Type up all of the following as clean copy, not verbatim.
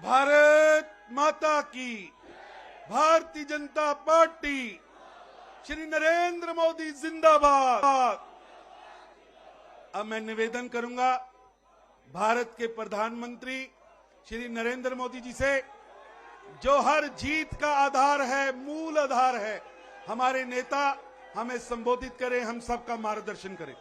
भारत माता की, भारतीय जनता पार्टी, श्री नरेंद्र मोदी जिंदाबाद। अब मैं निवेदन करूंगा भारत के प्रधानमंत्री श्री नरेंद्र मोदी जी से, जो हर जीत का आधार है, मूल आधार है, हमारे नेता हमें संबोधित करें, हम सबका मार्गदर्शन करें।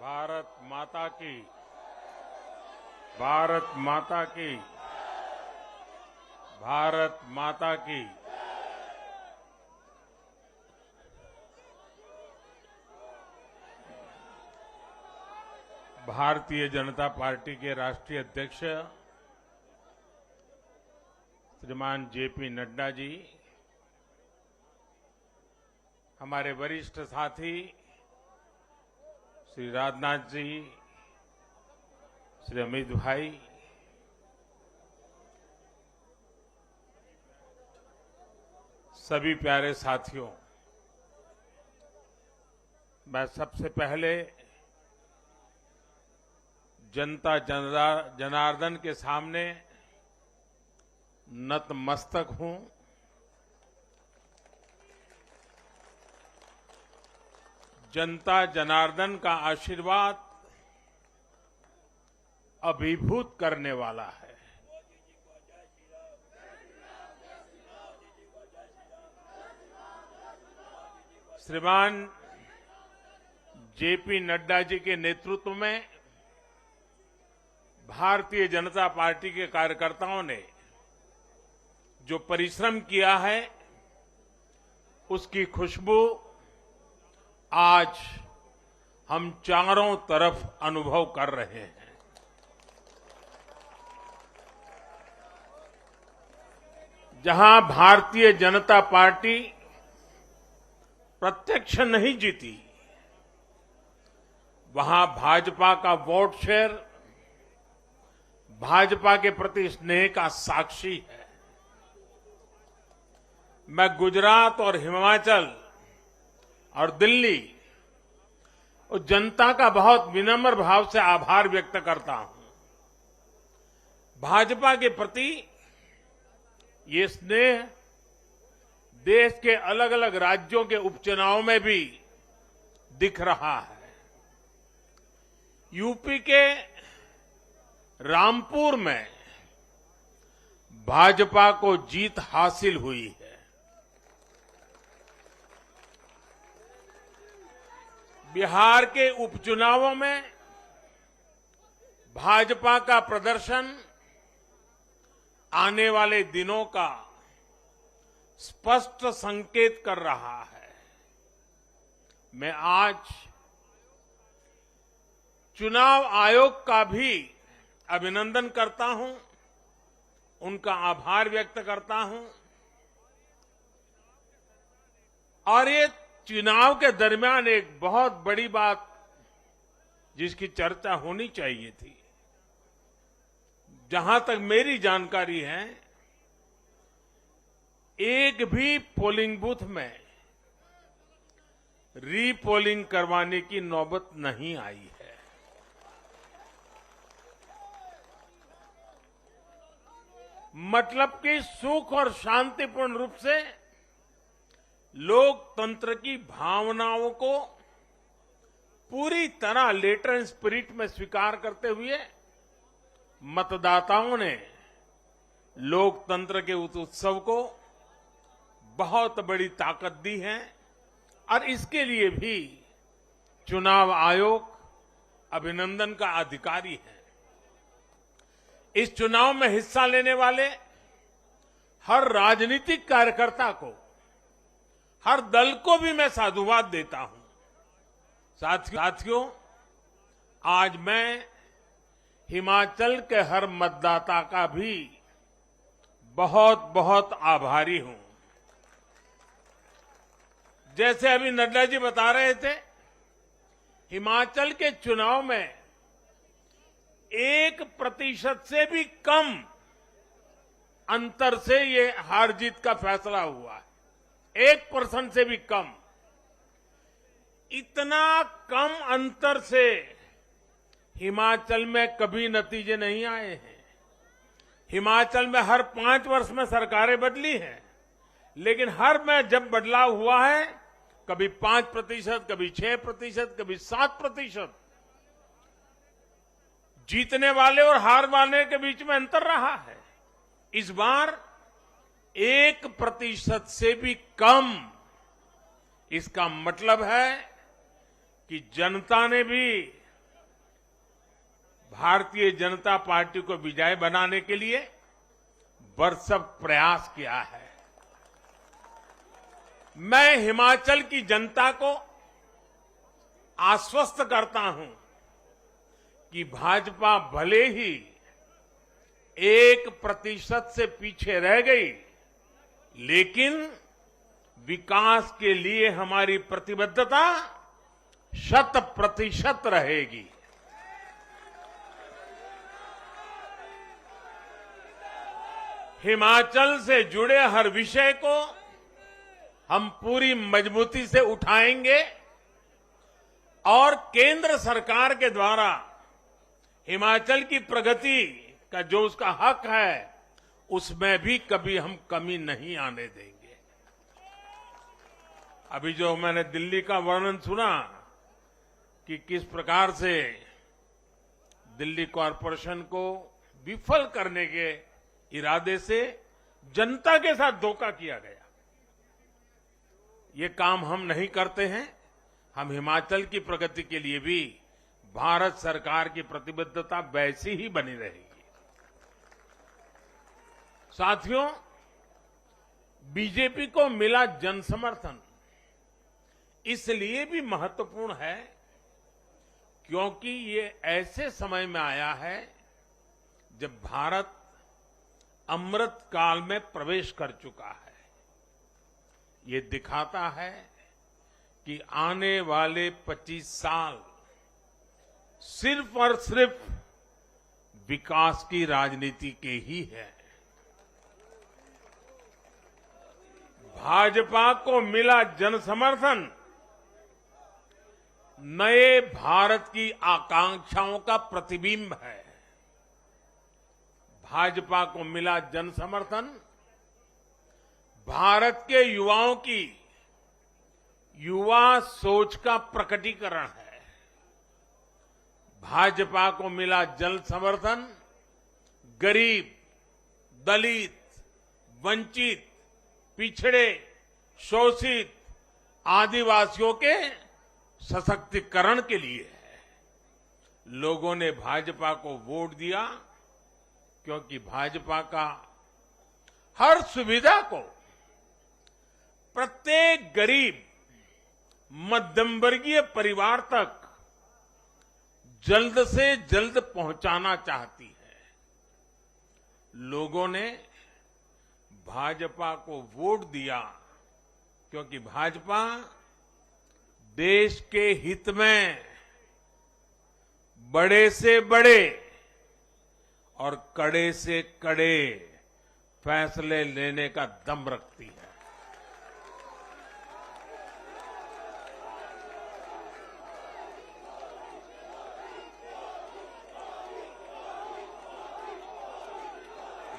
भारत माता की, भारत माता की, भारत माता की। भारतीय जनता पार्टी के राष्ट्रीय अध्यक्ष श्रीमान जेपी नड्डा जी, हमारे वरिष्ठ साथी श्री राजनाथ जी, श्री अमित भाई, सभी प्यारे साथियों, मैं सबसे पहले जनता जनार्दन के सामने नतमस्तक हूं। जनता जनार्दन का आशीर्वाद अभिभूत करने वाला है। श्रीमान जेपी नड्डा जी के नेतृत्व में भारतीय जनता पार्टी के कार्यकर्ताओं ने जो परिश्रम किया है, उसकी खुशबू आज हम चारों तरफ अनुभव कर रहे हैं। जहां भारतीय जनता पार्टी प्रत्यक्ष नहीं जीती, वहां भाजपा का वोट शेयर भाजपा के प्रति स्नेह का साक्षी है। मैं गुजरात और हिमाचल और दिल्ली और जनता का बहुत विनम्र भाव से आभार व्यक्त करता हूं। भाजपा के प्रति ये स्नेह देश के अलग अलग राज्यों के उपचुनाव में भी दिख रहा है। यूपी के रामपुर में भाजपा को जीत हासिल हुई है। बिहार के उपचुनावों में भाजपा का प्रदर्शन आने वाले दिनों का स्पष्ट संकेत कर रहा है। मैं आज चुनाव आयोग का भी अभिनंदन करता हूं, उनका आभार व्यक्त करता हूं। और ये चुनाव के दरमियान एक बहुत बड़ी बात जिसकी चर्चा होनी चाहिए थी, जहां तक मेरी जानकारी है, एक भी पोलिंग बूथ में रीपोलिंग करवाने की नौबत नहीं आई है। मतलब कि सुख और शांतिपूर्ण रूप से लोकतंत्र की भावनाओं को पूरी तरह लेटर एंड स्पिरिट में स्वीकार करते हुए मतदाताओं ने लोकतंत्र के उस उत्सव को बहुत बड़ी ताकत दी है। और इसके लिए भी चुनाव आयोग अभिनंदन का अधिकारी है। इस चुनाव में हिस्सा लेने वाले हर राजनीतिक कार्यकर्ता को, हर दल को भी मैं साधुवाद देता हूं। साथियों, आज मैं हिमाचल के हर मतदाता का भी बहुत बहुत आभारी हूं। जैसे अभी नड्डा जी बता रहे थे, हिमाचल के चुनाव में 1% से भी कम अंतर से ये हार जीत का फैसला हुआ है। 1% से भी कम। इतना कम अंतर से हिमाचल में कभी नतीजे नहीं आए हैं। हिमाचल में हर 5 वर्ष में सरकारें बदली हैं, लेकिन हर में जब बदलाव हुआ है, कभी 5%, कभी 6%, कभी 7%। जीतने वाले और हार वाले के बीच में अंतर रहा है। इस बार 1% से भी कम। इसका मतलब है कि जनता ने भी भारतीय जनता पार्टी को विजय बनाने के लिए भरसक प्रयास किया है। मैं हिमाचल की जनता को आश्वस्त करता हूं कि भाजपा भले ही 1% से पीछे रह गई, लेकिन विकास के लिए हमारी प्रतिबद्धता 100% रहेगी। हिमाचल से जुड़े हर विषय को हम पूरी मजबूती से उठाएंगे और केंद्र सरकार के द्वारा हिमाचल की प्रगति का जो उसका हक है, उसमें भी कभी हम कमी नहीं आने देंगे। अभी जो मैंने दिल्ली का वर्णन सुना कि किस प्रकार से दिल्ली कॉरपोरेशन को विफल करने के इरादे से जनता के साथ धोखा किया गया, ये काम हम नहीं करते हैं। हम हिमाचल की प्रगति के लिए भी भारत सरकार की प्रतिबद्धता वैसी ही बनी रहेगी। साथियों, बीजेपी को मिला जन समर्थन इसलिए भी महत्वपूर्ण है क्योंकि ये ऐसे समय में आया है जब भारत अमृत काल में प्रवेश कर चुका है। ये दिखाता है कि आने वाले 25 साल सिर्फ और सिर्फ विकास की राजनीति के ही है। भाजपा को मिला जन समर्थन नए भारत की आकांक्षाओं का प्रतिबिंब है। भाजपा को मिला जन समर्थन भारत के युवाओं की युवा सोच का प्रकटीकरण है। भाजपा को मिला जन समर्थन गरीब, दलित, वंचित, पिछड़े, शोषित, आदिवासियों के सशक्तिकरण के लिए है। लोगों ने भाजपा को वोट दिया क्योंकि भाजपा का हर सुविधा को प्रत्येक गरीब, मध्यम वर्गीय परिवार तक जल्द से जल्द पहुंचाना चाहती है। लोगों ने भाजपा को वोट दिया क्योंकि भाजपा देश के हित में बड़े से बड़े और कड़े से कड़े फैसले लेने का दम रखती है।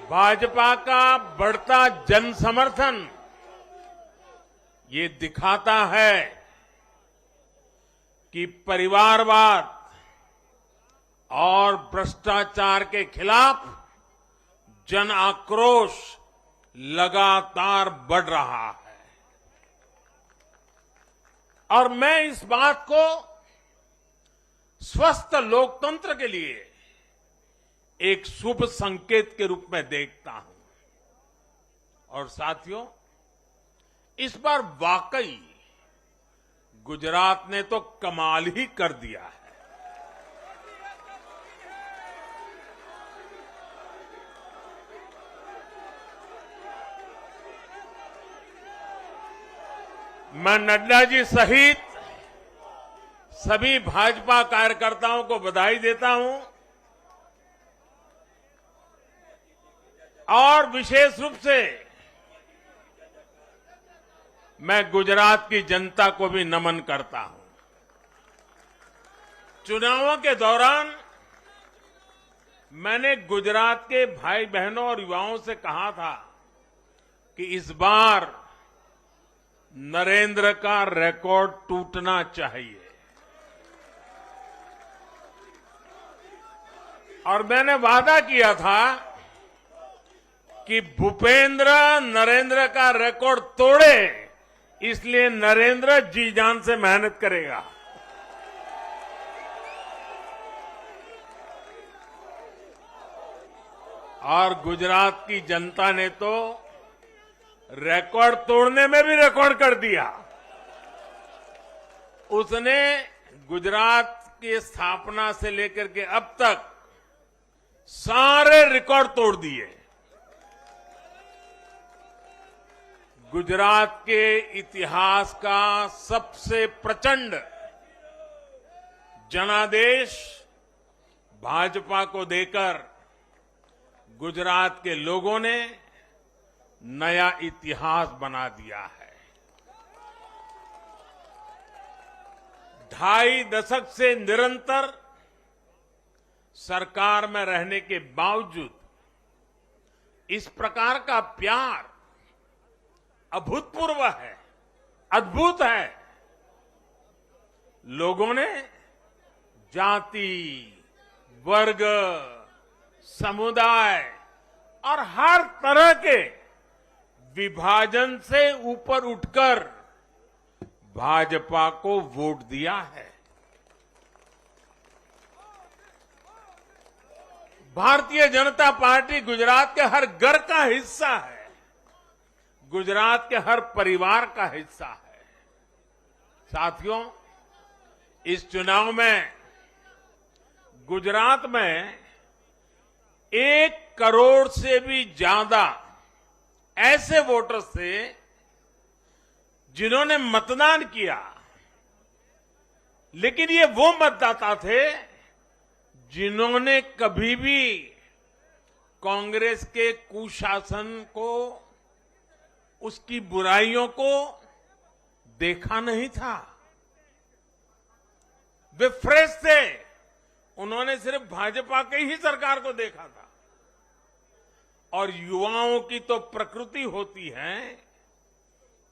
भाजपा का बढ़ता जन समर्थन ये दिखाता है कि परिवारवाद और भ्रष्टाचार के खिलाफ जन आक्रोश लगातार बढ़ रहा है। और मैं इस बात को स्वस्थ लोकतंत्र के लिए एक शुभ संकेत के रूप में देखता हूं। और साथियों, इस बार वाकई गुजरात ने तो कमाल ही कर दिया है। मैं नड्डा जी सहित सभी भाजपा कार्यकर्ताओं को बधाई देता हूं और विशेष रूप से मैं गुजरात की जनता को भी नमन करता हूं। चुनावों के दौरान मैंने गुजरात के भाई बहनों और युवाओं से कहा था कि इस बार नरेंद्र का रिकॉर्ड टूटना चाहिए और मैंने वादा किया था कि भूपेंद्र नरेंद्र का रिकॉर्ड तोड़े, इसलिए नरेंद्र जी जान से मेहनत करेगा। और गुजरात की जनता ने तो रिकॉर्ड तोड़ने में भी रिकॉर्ड कर दिया। उसने गुजरात की स्थापना से लेकर के अब तक सारे रिकॉर्ड तोड़ दिए। गुजरात के इतिहास का सबसे प्रचंड जनादेश भाजपा को देकर गुजरात के लोगों ने नया इतिहास बना दिया है। 2.5 दशक से निरंतर सरकार में रहने के बावजूद इस प्रकार का प्यार अभूतपूर्व है, अद्भुत है। लोगों ने जाति, वर्ग, समुदाय और हर तरह के विभाजन से ऊपर उठकर भाजपा को वोट दिया है। भारतीय जनता पार्टी गुजरात के हर घर का हिस्सा है, गुजरात के हर परिवार का हिस्सा है। साथियों, इस चुनाव में गुजरात में 1 करोड़ से भी ज्यादा ऐसे वोटर्स थे जिन्होंने मतदान किया, लेकिन ये वो मतदाता थे जिन्होंने कभी भी कांग्रेस के कुशासन को, उसकी बुराइयों को देखा नहीं था। वे फ्रेश थे, उन्होंने सिर्फ भाजपा की ही सरकार को देखा था। और युवाओं की तो प्रकृति होती है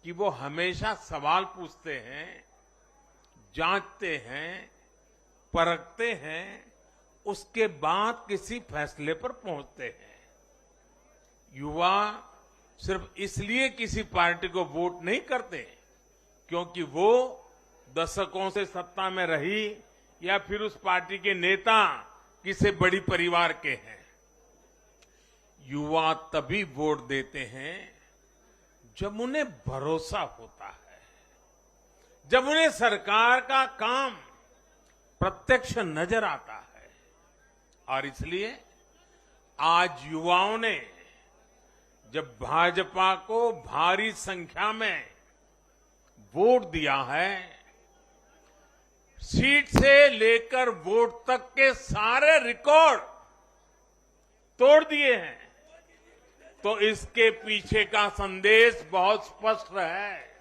कि वो हमेशा सवाल पूछते हैं, जांचते हैं, परखते हैं, उसके बाद किसी फैसले पर पहुंचते हैं। युवा सिर्फ इसलिए किसी पार्टी को वोट नहीं करते क्योंकि वो दशकों से सत्ता में रही या फिर उस पार्टी के नेता किसी बड़ी परिवार के हैं। युवा तभी वोट देते हैं जब उन्हें भरोसा होता है, जब उन्हें सरकार का काम प्रत्यक्ष नजर आता है। और इसलिए आज युवाओं ने जब भाजपा को भारी संख्या में वोट दिया है, सीट से लेकर वोट तक के सारे रिकॉर्ड तोड़ दिए हैं, तो इसके पीछे का संदेश बहुत स्पष्ट है।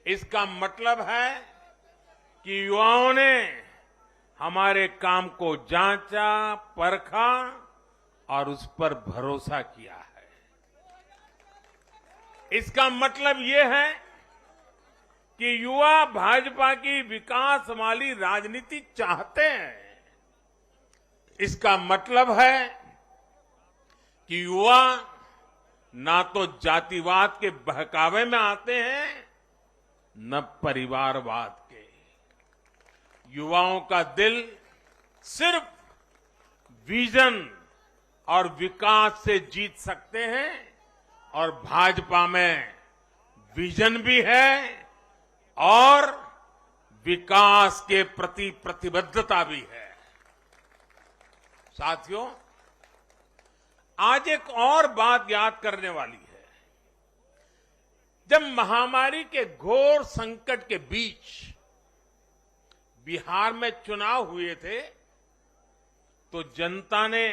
इसका मतलब है कि युवाओं ने हमारे काम को जांचा, परखा और उस पर भरोसा किया है। इसका मतलब ये है कि युवा भाजपा की विकास वाली राजनीति चाहते हैं। इसका मतलब है कि युवा ना तो जातिवाद के बहकावे में आते हैं, न परिवारवाद के। युवाओं का दिल सिर्फ विजन और विकास से जीत सकते हैं और भाजपा में विजन भी है और विकास के प्रति प्रतिबद्धता भी है। साथियों, आज एक और बात याद करने वाली है। जब महामारी के घोर संकट के बीच बिहार में चुनाव हुए थे तो जनता ने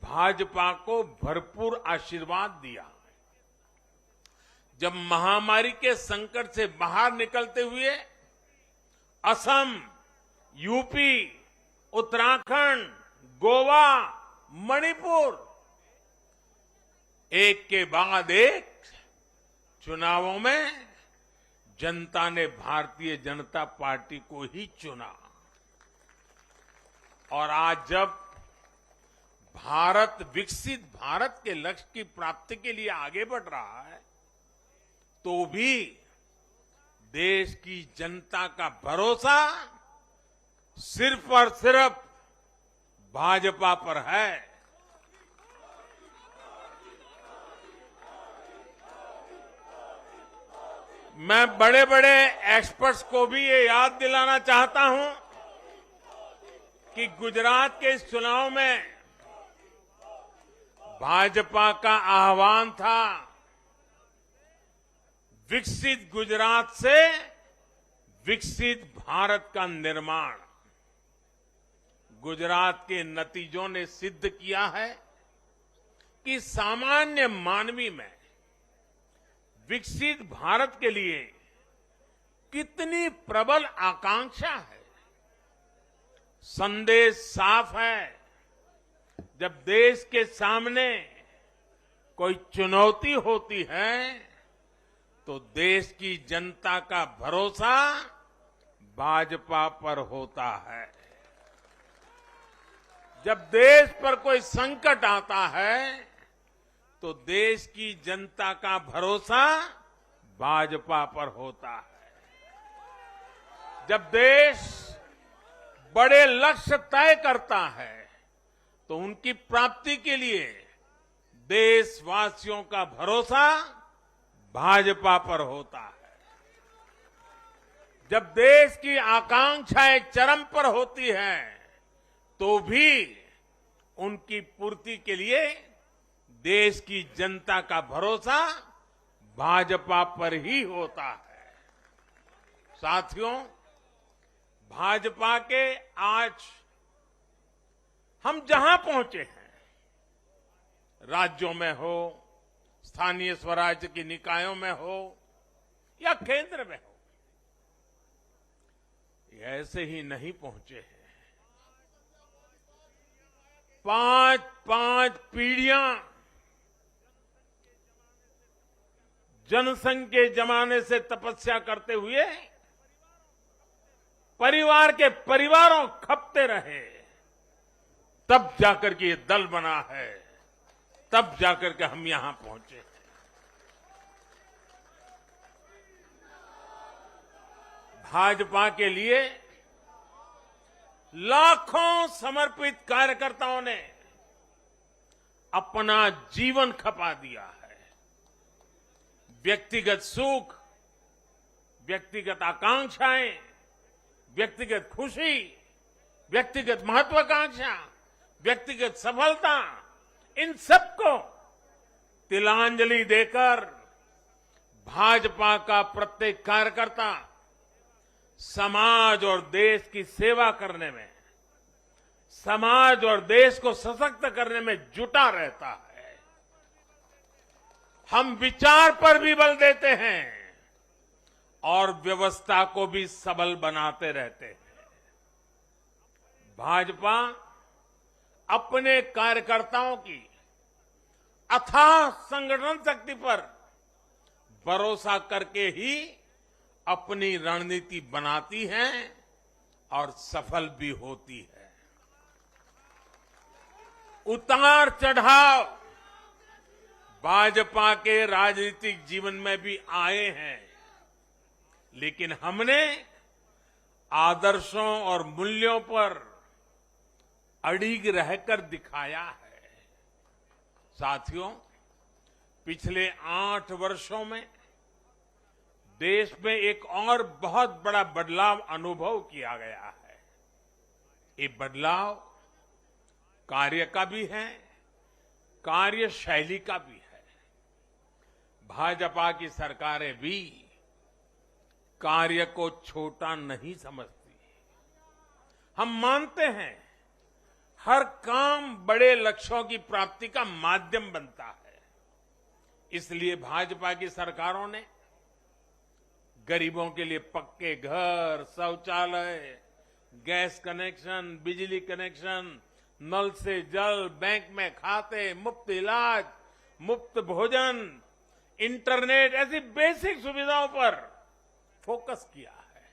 भाजपा को भरपूर आशीर्वाद दिया। जब महामारी के संकट से बाहर निकलते हुए असम, यूपी, उत्तराखंड, गोवा, मणिपुर एक के बाद एक चुनावों में जनता ने भारतीय जनता पार्टी को ही चुना। और आज जब भारत विकसित भारत के लक्ष्य की प्राप्ति के लिए आगे बढ़ रहा है, तो भी देश की जनता का भरोसा सिर्फ और सिर्फ भाजपा पर है। मैं बड़े बड़े एक्सपर्ट्स को भी ये याद दिलाना चाहता हूं कि गुजरात के इस चुनाव में भाजपा का आह्वान था, विकसित गुजरात से विकसित भारत का निर्माण। गुजरात के नतीजों ने सिद्ध किया है कि सामान्य मानवी में विकसित भारत के लिए कितनी प्रबल आकांक्षा है। संदेश साफ है, जब देश के सामने कोई चुनौती होती है तो देश की जनता का भरोसा भाजपा पर होता है। जब देश पर कोई संकट आता है तो देश की जनता का भरोसा भाजपा पर होता है। जब देश बड़े लक्ष्य तय करता है तो उनकी प्राप्ति के लिए देशवासियों का भरोसा भाजपा पर होता है। जब देश की आकांक्षाएं चरम पर होती हैं तो भी उनकी पूर्ति के लिए देश की जनता का भरोसा भाजपा पर ही होता है। साथियों, भाजपा के आज हम जहां पहुंचे हैं, राज्यों में हो, स्थानीय स्वराज्य की निकायों में हो या केंद्र में हो, ये ऐसे ही नहीं पहुंचे हैं। 5 पीढ़ियां जनसंघ के जमाने से तपस्या करते हुए परिवार के परिवारों खपते रहे, तब जाकर के ये दल बना है, तब जाकर के हम यहां पहुंचे हैं। भाजपा के लिए लाखों समर्पित कार्यकर्ताओं ने अपना जीवन खपा दिया है। व्यक्तिगत सुख, व्यक्तिगत आकांक्षाएं, व्यक्तिगत खुशी, व्यक्तिगत महत्वाकांक्षा, व्यक्तिगत सफलता, इन सबको तिलांजलि देकर भाजपा का प्रत्येक कार्यकर्ता समाज और देश की सेवा करने में, समाज और देश को सशक्त करने में जुटा रहता है। हम विचार पर भी बल देते हैं और व्यवस्था को भी सबल बनाते रहते हैं। भाजपा अपने कार्यकर्ताओं की अथाह संगठन शक्ति पर भरोसा करके ही अपनी रणनीति बनाती है और सफल भी होती है। उतार चढ़ाव भाजपा के राजनीतिक जीवन में भी आए हैं, लेकिन हमने आदर्शों और मूल्यों पर अड़िग रहकर दिखाया है। साथियों, पिछले 8 वर्षों में देश में एक और बहुत बड़ा बदलाव अनुभव किया गया है। ये बदलाव कार्य का भी है, कार्यशैली का भी है। भाजपा की सरकारें भी कार्य को छोटा नहीं समझती। हम मानते हैं हर काम बड़े लक्ष्यों की प्राप्ति का माध्यम बनता है। इसलिए भाजपा की सरकारों ने गरीबों के लिए पक्के घर, शौचालय, गैस कनेक्शन, बिजली कनेक्शन, नल से जल, बैंक में खाते, मुफ्त इलाज, मुफ्त भोजन, इंटरनेट ऐसी बेसिक सुविधाओं पर फोकस किया है।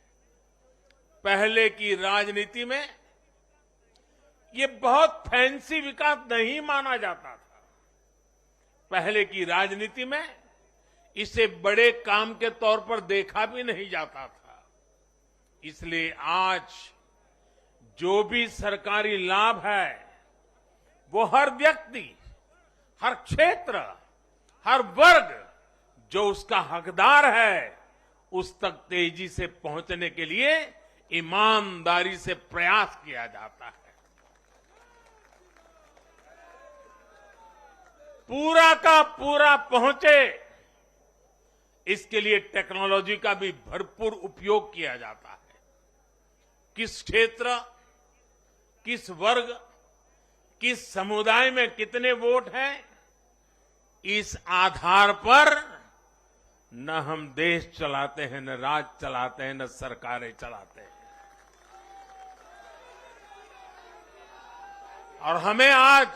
पहले की राजनीति में ये बहुत फैंसी विकास नहीं माना जाता था। पहले की राजनीति में इसे बड़े काम के तौर पर देखा भी नहीं जाता था। इसलिए आज जो भी सरकारी लाभ है वो हर व्यक्ति, हर क्षेत्र, हर वर्ग जो उसका हकदार है उस तक तेजी से पहुंचने के लिए ईमानदारी से प्रयास किया जाता है। पूरा का पूरा पहुंचे, इसके लिए टेक्नोलॉजी का भी भरपूर उपयोग किया जाता है। किस क्षेत्र, किस वर्ग, किस समुदाय में कितने वोट हैं, इस आधार पर न हम देश चलाते हैं, न राज चलाते हैं, न सरकारें चलाते हैं। और हमें आज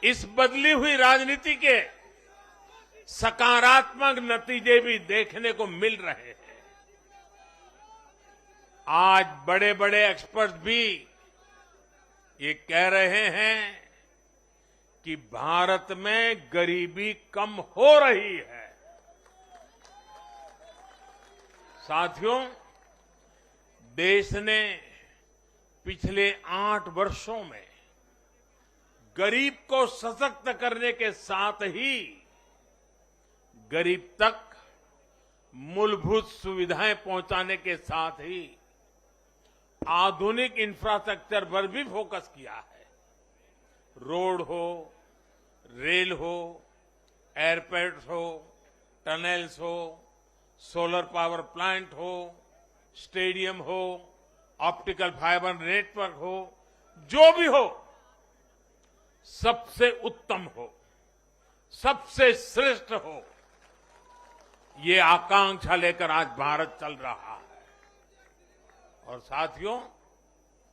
इस बदली हुई राजनीति के सकारात्मक नतीजे भी देखने को मिल रहे हैं। आज बड़े बड़े एक्सपर्ट भी ये कह रहे हैं कि भारत में गरीबी कम हो रही है। साथियों, देश ने पिछले 8 वर्षों में गरीब को सशक्त करने के साथ ही गरीब तक मूलभूत सुविधाएं पहुंचाने के साथ ही आधुनिक इंफ्रास्ट्रक्चर पर भी फोकस किया है। रोड हो, रेल हो, एयरपोर्ट हो, टनल्स हो, सोलर पावर प्लांट हो, स्टेडियम हो, ऑप्टिकल फाइबर नेटवर्क हो, जो भी हो सबसे उत्तम हो, सबसे श्रेष्ठ हो, ये आकांक्षा लेकर आज भारत चल रहा है। और साथियों,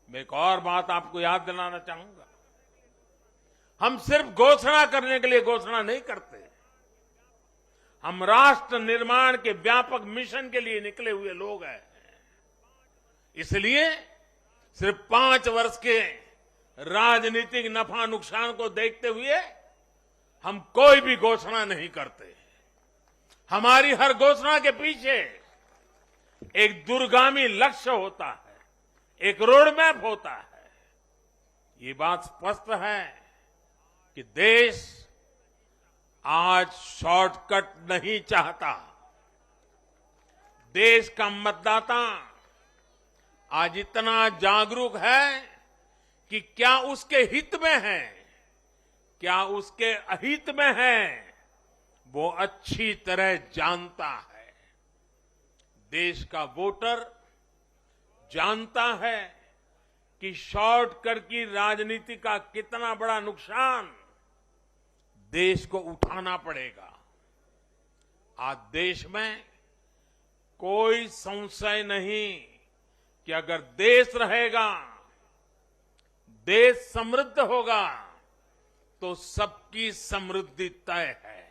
मैं एक और बात आपको याद दिलाना चाहूंगा। हम सिर्फ घोषणा करने के लिए घोषणा नहीं करते, हम राष्ट्र निर्माण के व्यापक मिशन के लिए निकले हुए लोग हैं। इसलिए सिर्फ 5 वर्ष के राजनीतिक नफा नुकसान को देखते हुए हम कोई भी घोषणा नहीं करते। हमारी हर घोषणा के पीछे एक दूरगामी लक्ष्य होता है, एक रोड मैप होता है। ये बात स्पष्ट है कि देश आज शॉर्टकट नहीं चाहता। देश का मतदाता आज इतना जागरूक है कि क्या उसके हित में है, क्या उसके अहित में है, वो अच्छी तरह जानता है। देश का वोटर जानता है कि शॉर्टकट की राजनीति का कितना बड़ा नुकसान देश को उठाना पड़ेगा। आज देश में कोई संशय नहीं कि अगर देश रहेगा, देश समृद्ध होगा, तो सबकी समृद्धि तय है।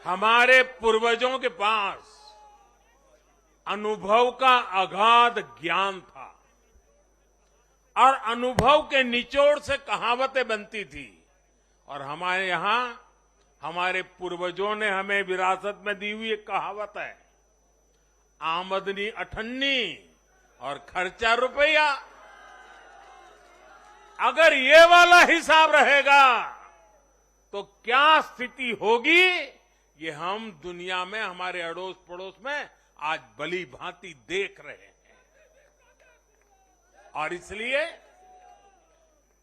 हमारे पूर्वजों के पास अनुभव का अगाध ज्ञान था और अनुभव के निचोड़ से कहावतें बनती थी। और हमारे यहां हमारे पूर्वजों ने हमें विरासत में दी हुई एक कहावत है, आमदनी अठन्नी और खर्चा रुपया। अगर ये वाला हिसाब रहेगा तो क्या स्थिति होगी, ये हम दुनिया में हमारे अड़ोस पड़ोस में आज भली भांति देख रहे हैं। और इसलिए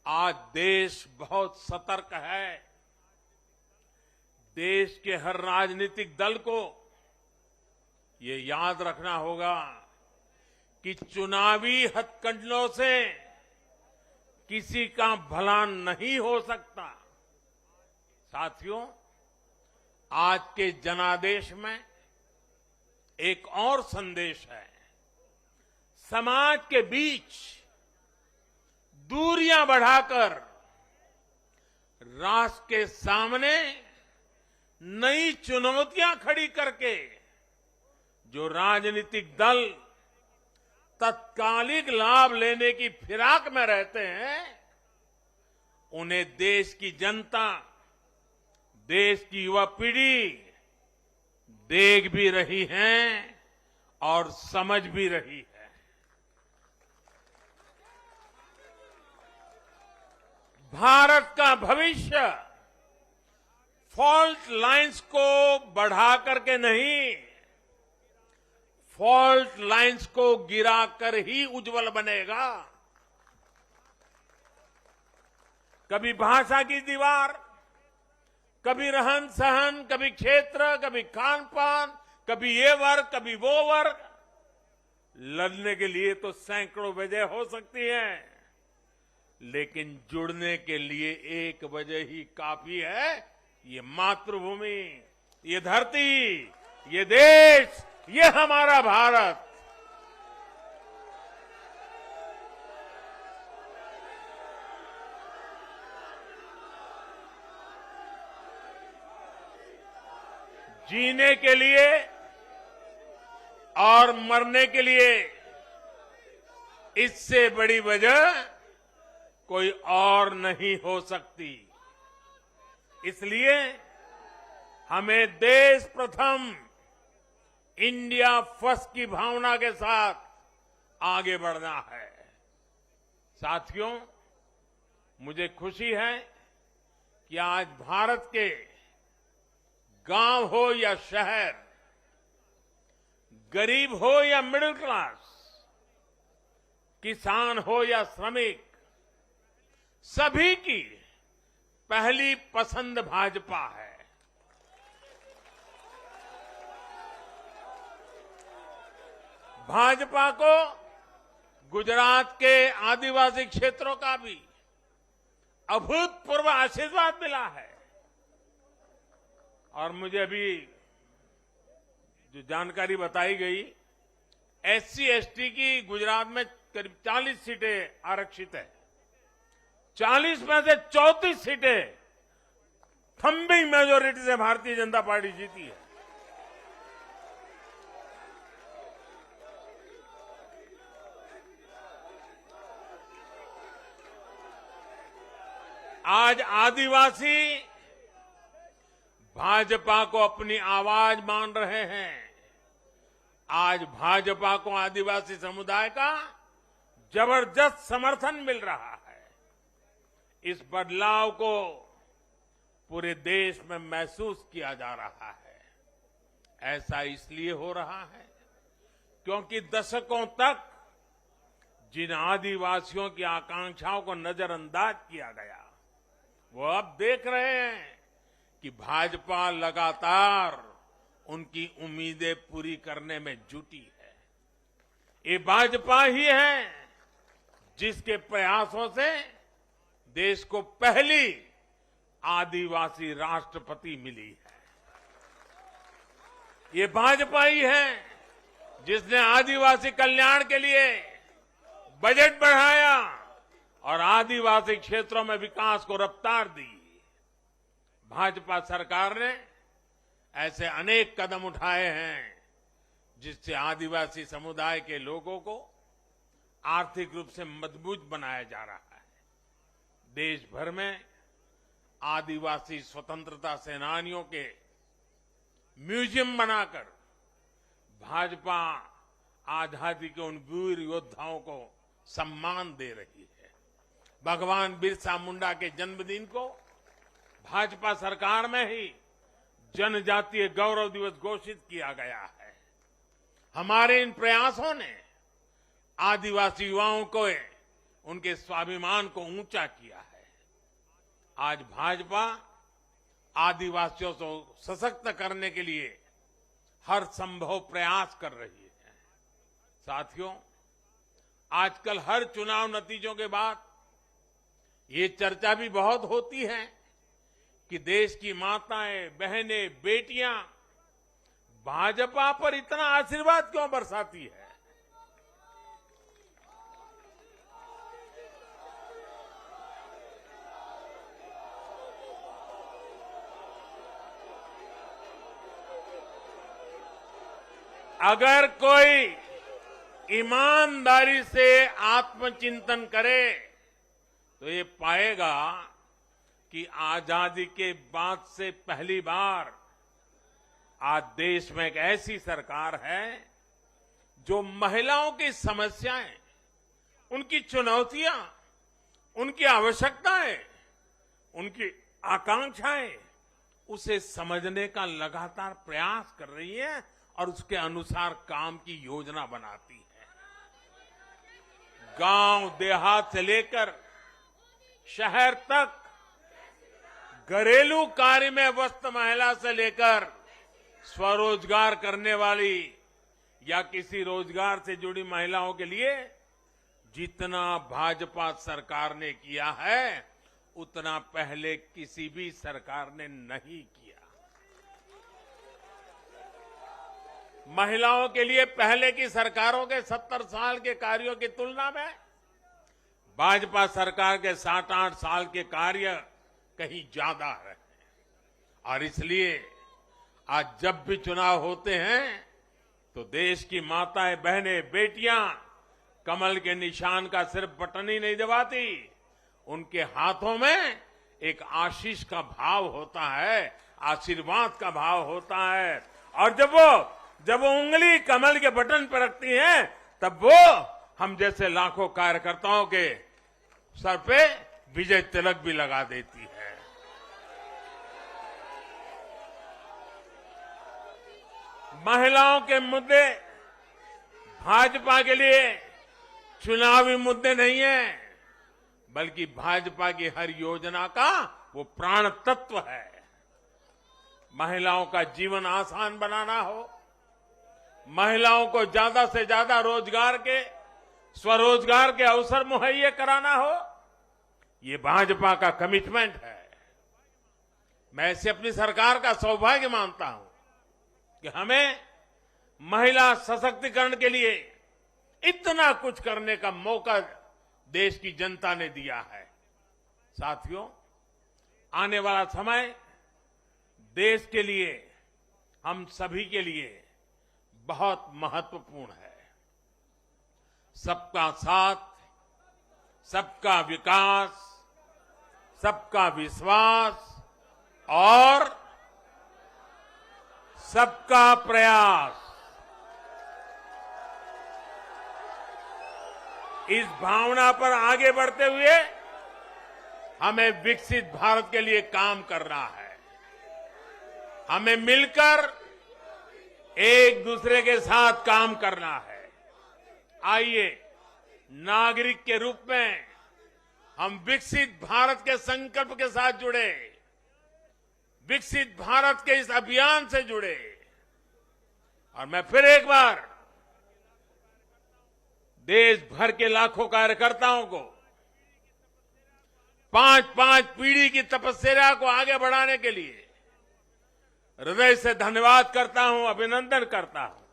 आज देश बहुत सतर्क है। देश के हर राजनीतिक दल को ये याद रखना होगा कि चुनावी हथकंडों से किसी का भला नहीं हो सकता। साथियों, आज के जनादेश में एक और संदेश है। समाज के बीच दूरियां बढ़ाकर राष्ट्र के सामने नई चुनौतियां खड़ी करके जो राजनीतिक दल तत्कालिक लाभ लेने की फिराक में रहते हैं, उन्हें देश की जनता, देश की युवा पीढ़ी देख भी रही है और समझ भी रही है। भारत का भविष्य फॉल्ट लाइंस को बढ़ा करके नहीं, फॉल्ट लाइंस को गिराकर ही उज्जवल बनेगा। कभी भाषा की दीवार, कभी रहन सहन, कभी क्षेत्र, कभी खान पान, कभी ये वर्ग, कभी वो वर्ग। लड़ने के लिए तो सैकड़ों वजह हो सकती है, लेकिन जुड़ने के लिए एक वजह ही काफी है। ये मातृभूमि, ये धरती, ये देश, ये हमारा भारत। जीने के लिए और मरने के लिए इससे बड़ी वजह कोई और नहीं हो सकती। इसलिए हमें देश प्रथम, इंडिया फर्स्ट की भावना के साथ आगे बढ़ना है। साथियों, मुझे खुशी है कि आज भारत के गांव हो या शहर, गरीब हो या मिडिल क्लास, किसान हो या श्रमिक, सभी की पहली पसंद भाजपा है। भाजपा को गुजरात के आदिवासी क्षेत्रों का भी अभूतपूर्व आशीर्वाद मिला है। और मुझे अभी जो जानकारी बताई गई, एससी एसटी की गुजरात में करीब 40 सीटें आरक्षित है। 40 में से 34 सीटें थंबिंग मेजोरिटी से भारतीय जनता पार्टी जीती है। आज आदिवासी भाजपा को अपनी आवाज मान रहे हैं। आज भाजपा को आदिवासी समुदाय का जबरदस्त समर्थन मिल रहा है। इस बदलाव को पूरे देश में महसूस किया जा रहा है। ऐसा इसलिए हो रहा है क्योंकि दशकों तक जिन आदिवासियों की आकांक्षाओं को नजरअंदाज किया गया, वो अब देख रहे हैं कि भाजपा लगातार उनकी उम्मीदें पूरी करने में जुटी है। ये भाजपा ही है जिसके प्रयासों से देश को पहली आदिवासी राष्ट्रपति मिली है। ये भाजपा ही है जिसने आदिवासी कल्याण के लिए बजट बढ़ाया और आदिवासी क्षेत्रों में विकास को रफ्तार दी। भाजपा सरकार ने ऐसे अनेक कदम उठाए हैं जिससे आदिवासी समुदाय के लोगों को आर्थिक रूप से मजबूत बनाया जा रहा है। देश भर में आदिवासी स्वतंत्रता सेनानियों के म्यूजियम बनाकर भाजपा आजादी के उन वीर योद्धाओं को सम्मान दे रही है। भगवान बिरसा मुंडा के जन्मदिन को भाजपा सरकार में ही जनजातीय गौरव दिवस घोषित किया गया है। हमारे इन प्रयासों ने आदिवासी युवाओं को उनके स्वाभिमान को ऊंचा किया है। आज भाजपा आदिवासियों को सशक्त करने के लिए हर संभव प्रयास कर रही है। साथियों, आजकल हर चुनाव नतीजों के बाद ये चर्चा भी बहुत होती है कि देश की माताएं, बहनें, बेटियां भाजपा पर इतना आशीर्वाद क्यों बरसाती है। अगर कोई ईमानदारी से आत्मचिंतन करे तो ये पाएगा कि आजादी के बाद से पहली बार आज देश में एक ऐसी सरकार है जो महिलाओं की समस्याएं, उनकी चुनौतियां, उनकी आवश्यकताएं, उनकी आकांक्षाएं, उसे समझने का लगातार प्रयास कर रही है और उसके अनुसार काम की योजना बनाती है। गांव देहात से लेकर शहर तक, घरेलू कार्य में व्यस्त महिला से लेकर स्वरोजगार करने वाली या किसी रोजगार से जुड़ी महिलाओं के लिए जितना भाजपा सरकार ने किया है उतना पहले किसी भी सरकार ने नहीं किया। महिलाओं के लिए पहले की सरकारों के 70 साल के कार्यों की तुलना में भाजपा सरकार के 7-8 साल के कार्य कहीं ज्यादा है। और इसलिए आज जब भी चुनाव होते हैं तो देश की माताएं, बहनें, बेटियां कमल के निशान का सिर्फ बटन ही नहीं दबाती, उनके हाथों में एक आशीष का भाव होता है, आशीर्वाद का भाव होता है। और जब वो उंगली कमल के बटन पर रखती हैं तब वो हम जैसे लाखों कार्यकर्ताओं के सर पे विजय तिलक भी लगा देती है। महिलाओं के मुद्दे भाजपा के लिए चुनावी मुद्दे नहीं है, बल्कि भाजपा की हर योजना का वो प्राण तत्व है। महिलाओं का जीवन आसान बनाना हो, महिलाओं को ज्यादा से ज्यादा रोजगार के, स्वरोजगार के अवसर मुहैया कराना हो, ये भाजपा का कमिटमेंट है। मैं इसे अपनी सरकार का सौभाग्य मानता हूं कि हमें महिला सशक्तिकरण के लिए इतना कुछ करने का मौका देश की जनता ने दिया है। साथियों, आने वाला समय देश के लिए, हम सभी के लिए बहुत महत्वपूर्ण है। सबका साथ, सबका विकास, सबका विश्वास और सबका प्रयास, इस भावना पर आगे बढ़ते हुए हमें विकसित भारत के लिए काम करना है। हमें मिलकर एक दूसरे के साथ काम करना है। आइए, नागरिक के रूप में हम विकसित भारत के संकल्प के साथ जुड़े, विकसित भारत के इस अभियान से जुड़े। और मैं फिर एक बार देश भर के लाखों कार्यकर्ताओं को 5-5 पीढ़ी की तपस्या को आगे बढ़ाने के लिए हृदय से धन्यवाद करता हूं, अभिनंदन करता हूं।